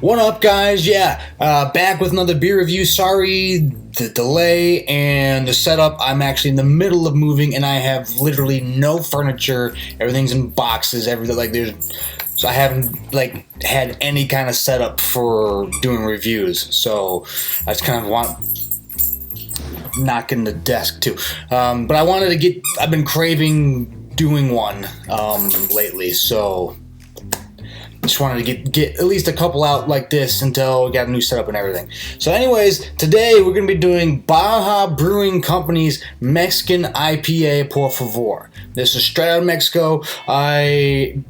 What up, guys? Back with another beer review. Sorry the delay and the setup. I'm actually in the middle of moving, and I have literally no furniture. Everything's in boxes. So I haven't had any kind of setup for doing reviews. So I just kind of knocking the desk too. But I wanted to get. I've been craving doing one lately, so. Just wanted to get at least a couple out like this until we got a new setup and everything. So anyways, today we're going to be doing Baja Brewing Company's Mexican IPA, Por Favor. This is straight out of Mexico. I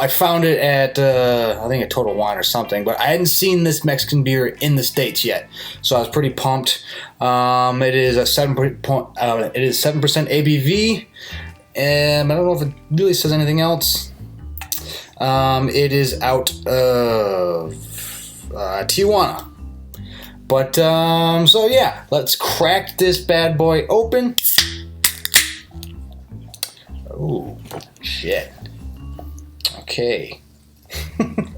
found it at, I think a Total Wine or something, but I hadn't seen this Mexican beer in the States yet. So I was pretty pumped. It is 7% ABV, and I don't know if it really says anything else. It is out of Tijuana. But, so yeah, let's crack this bad boy open. Oh, shit. Okay.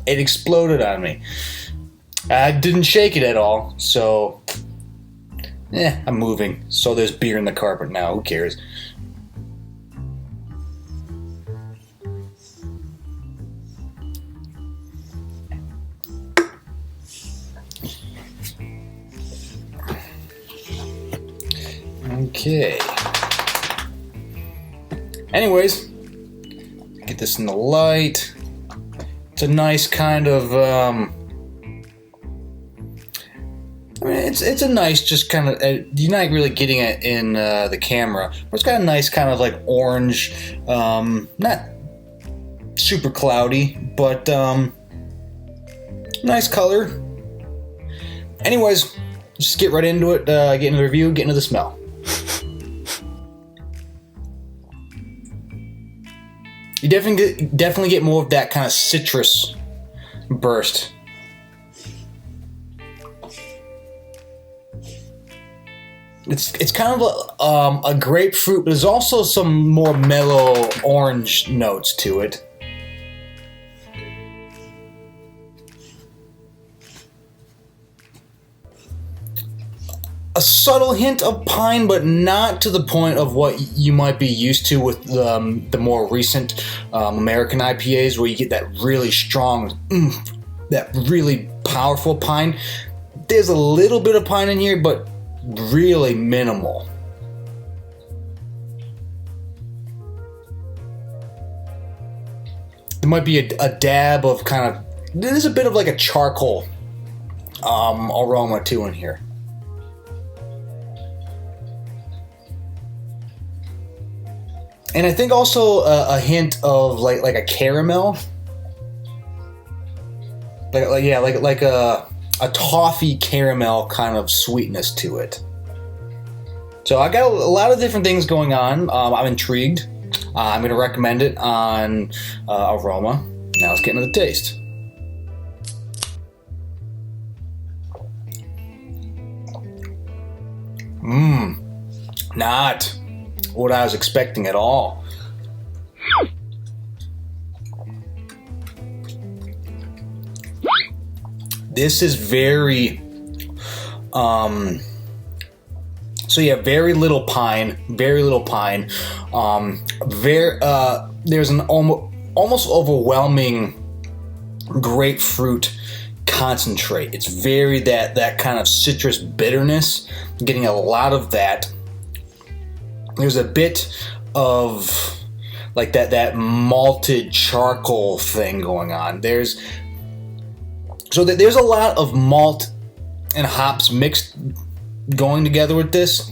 It exploded on me. I didn't shake it at all, so, I'm moving. So there's beer in the carpet now, who cares? Okay. Anyways, get this in the light. It's a nice kind of, it's a nice, just kind of, you're not really getting it in the camera, but it's got a nice kind of like orange, not super cloudy, but nice color. Anyways, just get right into it, get into the review, get into the smell. You definitely get more of that kind of citrus burst. It's kind of a grapefruit, but there's also some more mellow orange notes to it. A subtle hint of pine, but not to the point of what you might be used to with the more recent American IPAs, where you get that really strong, that really powerful pine. There's a little bit of pine in here, but really minimal. There might be a dab of kind of, there's a bit of like a charcoal aroma too in here. And I think also a hint of like a caramel, like a toffee caramel kind of sweetness to it. So I got a lot of different things going on. I'm intrigued. I'm going to recommend it on aroma. Now let's get into the taste. Not what I was expecting at all. This is very, very little pine, there's an almost overwhelming grapefruit concentrate. It's very that kind of citrus bitterness, getting a lot of that. There's a bit of like that malted charcoal thing going on. There's a lot of malt and hops mixed going together with this.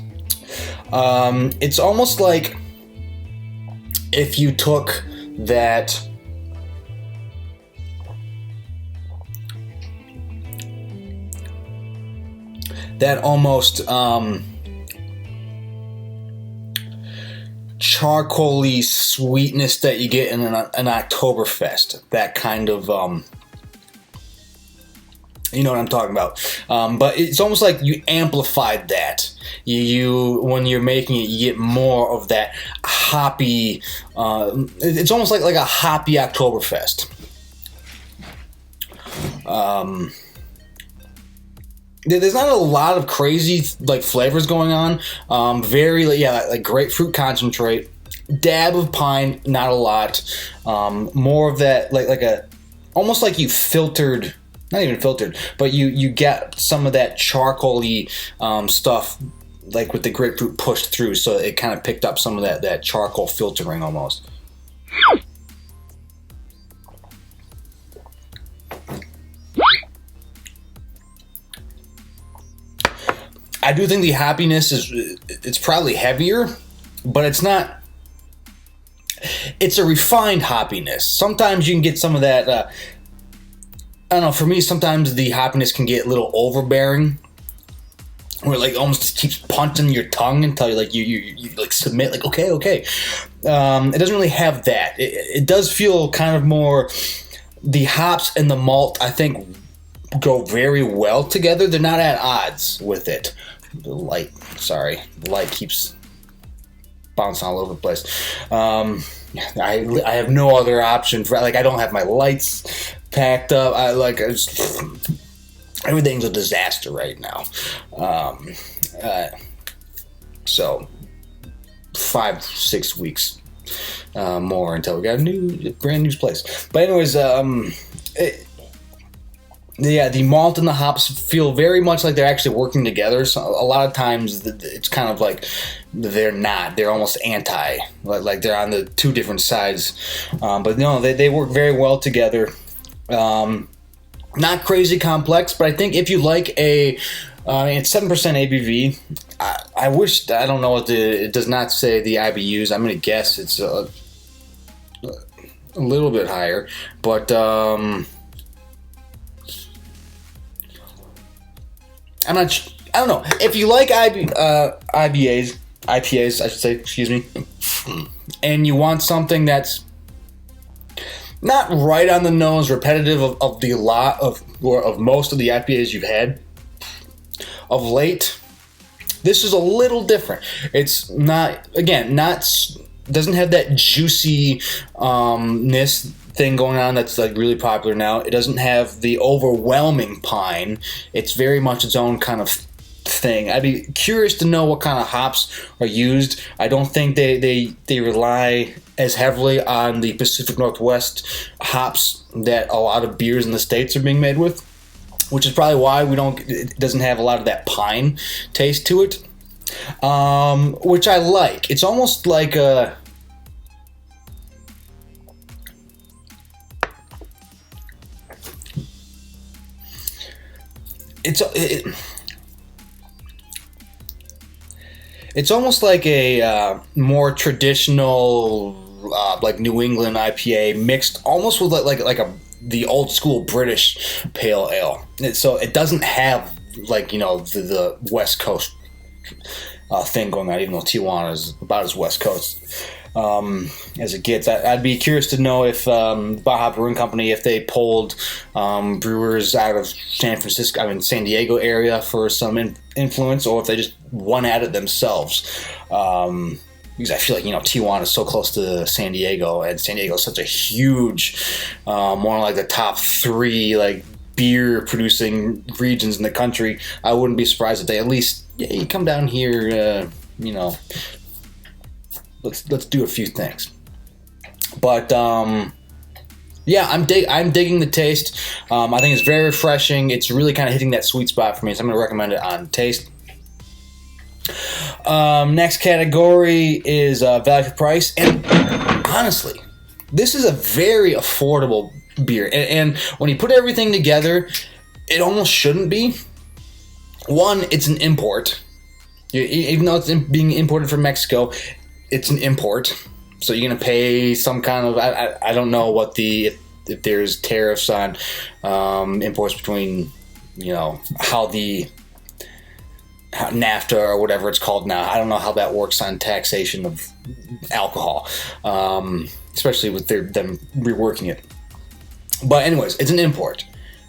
It's almost like if you took that almost charcoaly sweetness that you get in an Oktoberfest. That kind of, you know what I'm talking about. But it's almost like you amplified that. You when you're making it, you get more of that hoppy. It's almost like a hoppy Oktoberfest. There's not a lot of crazy like flavors going on. Like grapefruit concentrate, dab of pine, not a lot. More of that like a almost like you filtered, not even filtered, but you get some of that charcoaly stuff like with the grapefruit pushed through, so it kind of picked up some of that charcoal filtering almost. I do think the hoppiness it's probably heavier, but it's not. It's a refined hoppiness. Sometimes you can get some of that. I don't know. For me, sometimes the hoppiness can get a little overbearing, where it like almost keeps punching your tongue until you like submit. Like okay. It doesn't really have that. It does feel kind of more. The hops and the malt, I think, go very well together. They're not at odds with it. The light keeps bouncing all over the place. I have no other option for, like, I don't have my lights packed up. Everything's a disaster right now. So 5-6 weeks more until we got a brand new place. But anyways, the malt and the hops feel very much like they're actually working together. So a lot of times it's kind of like they're not. They're almost anti. Like they're on the two different sides. But no, they work very well together. Not crazy complex, but I think if you like it's 7% ABV. I wish, I don't know what it does not say the IBUs. I'm going to guess it's a little bit higher. But I don't know. If you like IPAs, I should say, excuse me, and you want something that's not right on the nose, repetitive of the lot of most of the IPAs you've had of late, this is a little different. It's not, again, doesn't have that juicy ness thing going on that's like really popular now. It doesn't have the overwhelming pine. It's very much its own kind of thing. I'd be curious to know what kind of hops are used. I don't think they rely as heavily on the Pacific Northwest hops that a lot of beers in the States are being made with, which is probably why it doesn't have a lot of that pine taste to it, which I like. It's almost like a it's almost like a more traditional like New England IPA mixed almost with the old school British pale ale. So it doesn't have the West Coast thing going on, even though Tijuana is about as West Coast as it gets. I'd be curious to know if Baja Brewing Company, if they polled brewers out of San Diego area for some influence, or if they just won at it themselves. Because I feel like, Tijuana is so close to San Diego, and San Diego is such a huge, one of like the top 3 like beer producing regions in the country. I wouldn't be surprised if they at least, you come down here, let's do a few things. But I'm digging the taste. I think it's very refreshing. It's really kind of hitting that sweet spot for me, so I'm going to recommend it on taste. Next category is value for price, and honestly, this is a very affordable beer. And when you put everything together, it almost shouldn't be. One, it's an import. Even though it's being imported from Mexico, it's an import. So you're going to pay some kind of, I don't know what if there's tariffs on imports between, how NAFTA or whatever it's called now. I don't know how that works on taxation of alcohol, especially with them reworking it. But anyways, it's an import.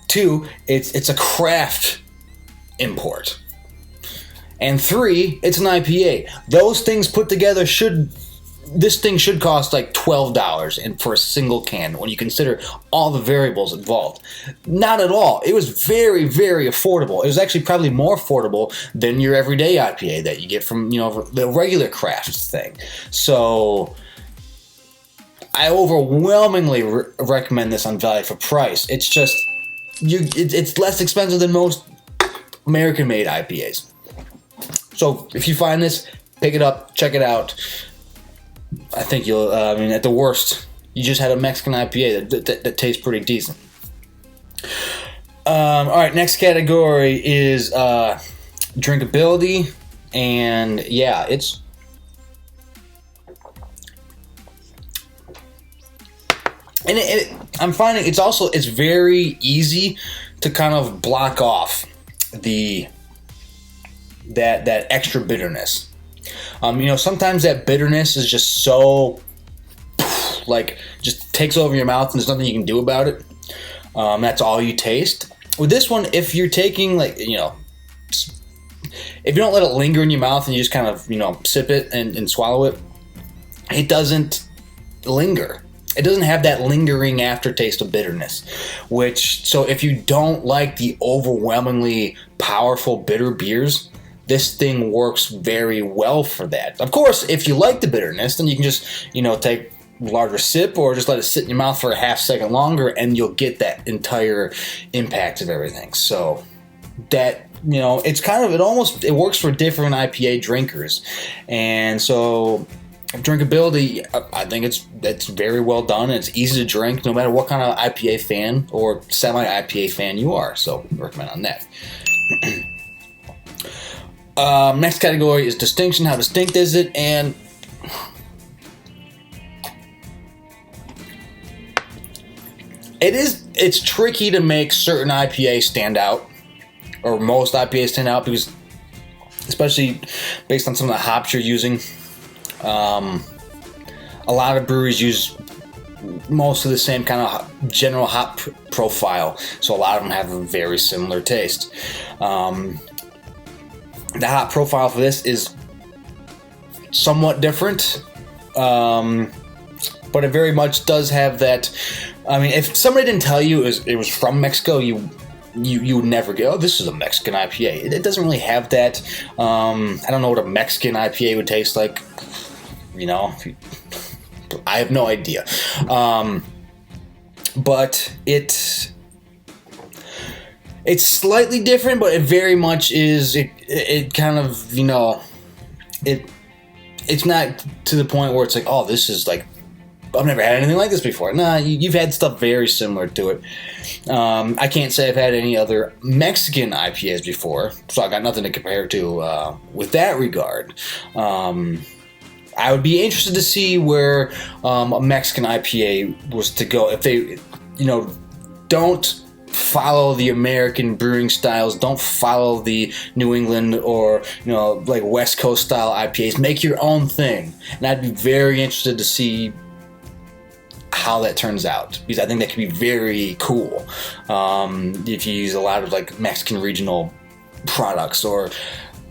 2, it's a craft import. And 3, it's an IPA. Those things put together should this thing should cost like $12 and for a single can when you consider all the variables involved. Not at all. It was very, very affordable. It was actually probably more affordable than your everyday IPA that you get from, the regular craft thing. So I overwhelmingly recommend this on value for price. It's just it's less expensive than most American-made IPAs. So if you find this, pick it up, check it out. I think you'll, at the worst, you just had a Mexican IPA that tastes pretty decent. All right, next category is drinkability. And yeah, I'm finding it's very easy to kind of block off that extra bitterness. Sometimes that bitterness is just so just takes over your mouth and there's nothing you can do about it. That's all you taste. With this one, if you're taking if you don't let it linger in your mouth and you just kind of sip it and swallow it, it doesn't linger. It doesn't have that lingering aftertaste of bitterness, so if you don't like the overwhelmingly powerful bitter beers, this thing works very well for that. Of course, if you like the bitterness, then you can just, take a larger sip or just let it sit in your mouth for a half second longer and you'll get that entire impact of everything. So that, it works for different IPA drinkers. And so drinkability, I think it's very well done. It's easy to drink no matter what kind of IPA fan or semi-IPA fan you are. So I recommend on that. Next category is distinction. How distinct is it? And it's tricky to make certain IPAs stand out, or most IPAs stand out, because especially based on some of the hops you're using. A lot of breweries use most of the same kind of general hop profile, so a lot of them have a very similar taste. The hop profile for this is somewhat different, but it very much does have that. If somebody didn't tell you it was from Mexico, you would never go, oh, this is a Mexican IPA. It doesn't really have that. I don't know what a Mexican IPA would taste like. I have no idea. But it's slightly different, but it very much is. It kind of, it's not to the point where it's like, oh, this is like, I've never had anything like this before. Nah, you've had stuff very similar to it. I can't say I've had any other Mexican IPAs before, so I got nothing to compare to with that regard. I would be interested to see where a Mexican IPA was to go if they, don't follow the American brewing styles, don't follow the New England or like West Coast style IPAs. Make your own thing, and I'd be very interested to see how that turns out, because I think that could be very cool if you use a lot of like Mexican regional products, or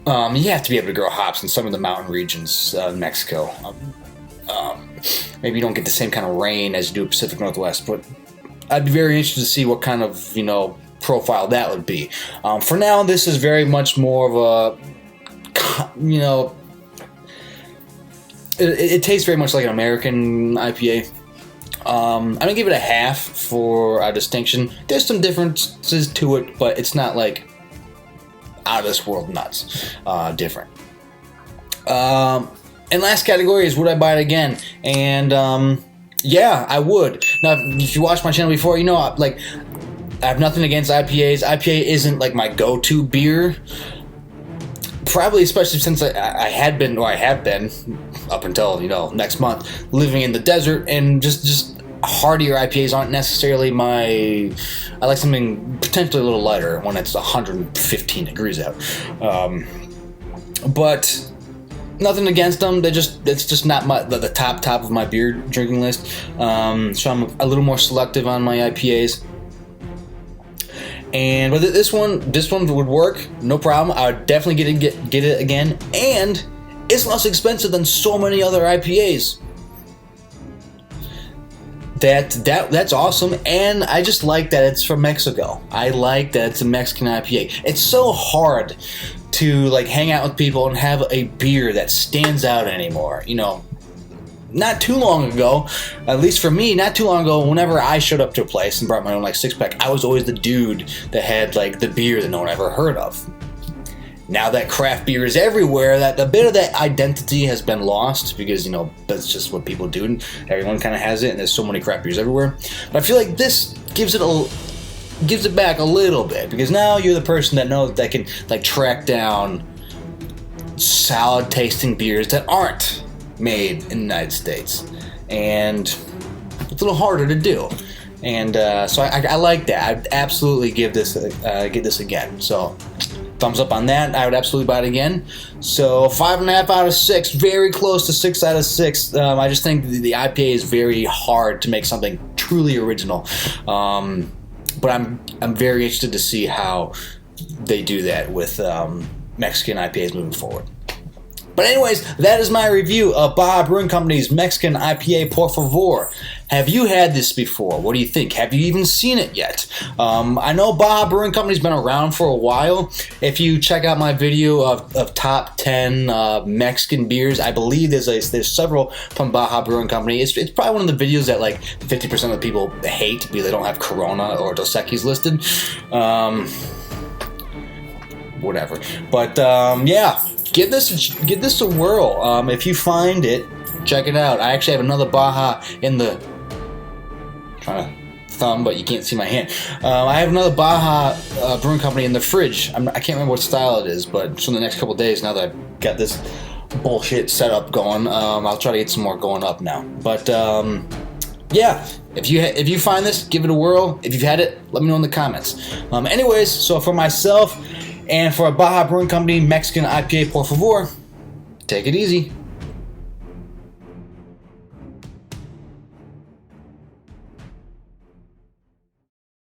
you have to be able to grow hops in some of the mountain regions of Mexico. Maybe you don't get the same kind of rain as you do Pacific Northwest, but I'd be very interested to see what kind of profile that would be. For now, this is very much more of a it tastes very much like an American IPA. I'm gonna give it a half for a distinction. There's some differences to it, but it's not like out of this world nuts different. And last category is, would I buy it again? And yeah, I would. Now, if you watched my channel before, I have nothing against IPAs. IPA isn't like my go-to beer. Probably, especially since I have been up until next month, living in the desert, and just heartier IPAs aren't necessarily I like something potentially a little lighter when it's 115 degrees out. But nothing against them. It's just not the top of my beer drinking list. So I'm a little more selective on my IPAs. And with this one would work, no problem. I would definitely get it again, and it's less expensive than so many other IPAs. That's awesome, and I just like that it's from Mexico. I like that it's a Mexican IPA. It's so hard to like hang out with people and have a beer that stands out anymore. You know, not too long ago, at least for me, not too long ago, whenever I showed up to a place and brought my own like 6-pack, I was always the dude that had like the beer that no one ever heard of. Now that craft beer is everywhere, that a bit of that identity has been lost because, you know, that's just what people do and everyone kind of has it and there's so many craft beers everywhere. But I feel like this gives it back a little bit because now you're the person that knows that can like track down solid tasting beers that aren't made in the United States. And it's a little harder to do. And so I like that. I'd absolutely give this again. So thumbs up on that. I would absolutely buy it again. So 5.5 out of 6, very close to 6 out of 6. I just think the IPA is very hard to make something truly original. But I'm very interested to see how they do that with Mexican IPAs moving forward. But anyways, that is my review of Baja Brewing Company's Mexican IPA Por Favor. Have you had this before? What do you think? Have you even seen it yet? I know Baja Brewing Company's been around for a while. If you check out my video of top 10 Mexican beers, I believe there's several from Baja Brewing Company. It's probably one of the videos that like 50% of the people hate because they don't have Corona or Dos Equis listed. Whatever. But yeah. Give this a whirl. If you find it, check it out. I actually have another Baja in the trying to thumb, but you can't see my hand. I have another Baja Brewing Company in the fridge. I can't remember what style it is, but so in the next couple of days, now that I've got this bullshit setup going, I'll try to get some more going up now. But yeah, if you find this, give it a whirl. If you've had it, let me know in the comments. Anyways, so for myself. And for a Baja Brewing Company Mexican IPA Por Favor, take it easy.